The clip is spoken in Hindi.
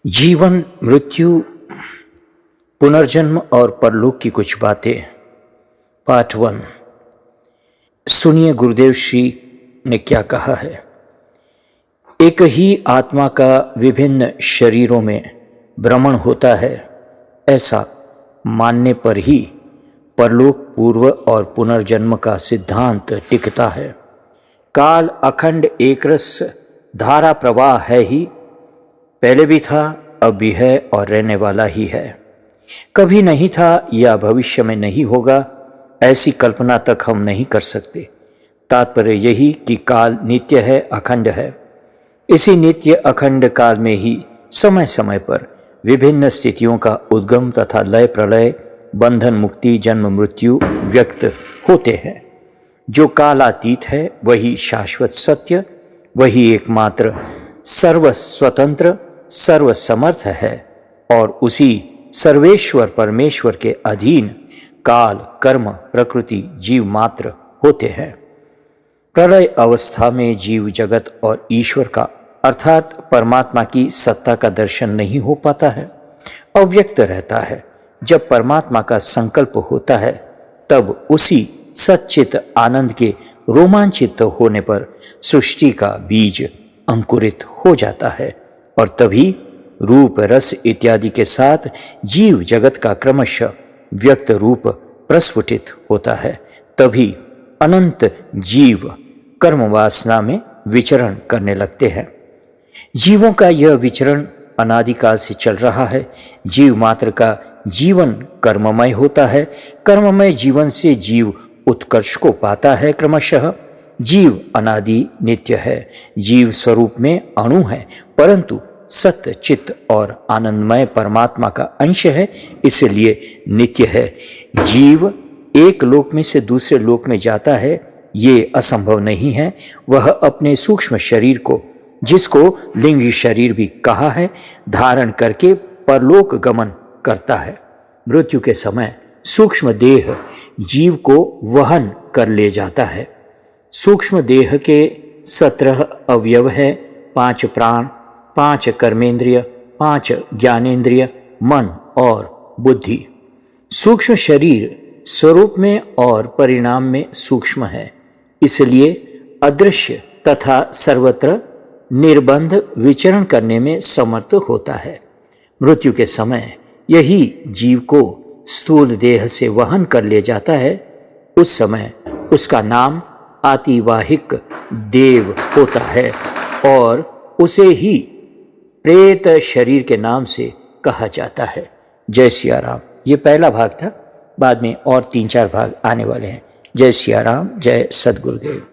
जीवन, मृत्यु, पुनर्जन्म और परलोक की कुछ बातें। पार्ट 1। सुनिए गुरुदेव श्री ने क्या कहा है। एक ही आत्मा का विभिन्न शरीरों में भ्रमण होता है, ऐसा मानने पर ही परलोक, पूर्व और पुनर्जन्म का सिद्धांत टिकता है। काल अखंड एकरस धारा प्रवाह है ही, पहले भी था, अब भी है और रहने वाला ही है। कभी नहीं था या भविष्य में नहीं होगा, ऐसी कल्पना तक हम नहीं कर सकते। तात्पर्य यही कि काल नित्य है, अखंड है। इसी नित्य अखंड काल में ही समय समय पर विभिन्न स्थितियों का उद्गम तथा लय प्रलय, बंधन मुक्ति, जन्म मृत्यु व्यक्त होते हैं। जो कालातीत है वही शाश्वत सत्य, वही एकमात्र सर्वस्वतंत्र सर्वसमर्थ है और उसी सर्वेश्वर परमेश्वर के अधीन काल, कर्म, प्रकृति, जीव मात्र होते हैं। प्रलय अवस्था में जीव जगत और ईश्वर का अर्थात परमात्मा की सत्ता का दर्शन नहीं हो पाता है, अव्यक्त रहता है। जब परमात्मा का संकल्प होता है तब उसी सच्चित आनंद के रोमांचित होने पर सृष्टि का बीज अंकुरित हो जाता है और तभी रूप, रस इत्यादि के साथ जीव जगत का क्रमशः व्यक्त रूप प्रस्फुटित होता है। तभी अनंत जीव कर्म वासना में विचरण करने लगते हैं। जीवों का यह विचरण अनादिकाल से चल रहा है। जीव मात्र का जीवन कर्ममय होता है। कर्ममय जीवन से जीव उत्कर्ष को पाता है। क्रमशः जीव अनादि नित्य है। जीव स्वरूप में अणु है, परंतु सत्य, चित्त और आनंदमय परमात्मा का अंश है, इसलिए नित्य है। जीव एक लोक में से दूसरे लोक में जाता है, ये असंभव नहीं है। वह अपने सूक्ष्म शरीर को, जिसको लिंगी शरीर भी कहा है, धारण करके परलोक गमन करता है। मृत्यु के समय सूक्ष्म देह जीव को वहन कर ले जाता है। सूक्ष्म देह के 17 अवयव है, 5 प्राण, 5 कर्मेंद्रिय, 5 ज्ञानेंद्रिय, मन और बुद्धि। सूक्ष्म शरीर स्वरूप में और परिणाम में सूक्ष्म है, इसलिए अदृश्य तथा सर्वत्र निर्बंध विचरण करने में समर्थ होता है। मृत्यु के समय यही जीव को स्थूल देह से वहन कर ले जाता है। उस समय उसका नाम आतिवाहिक देव होता है और उसे ही प्रेत शरीर के नाम से कहा जाता है। जय सिया राम। ये पहला भाग था, बाद में और 3-4 भाग आने वाले हैं। जय सिया राम, जय सद्गुरुदेव।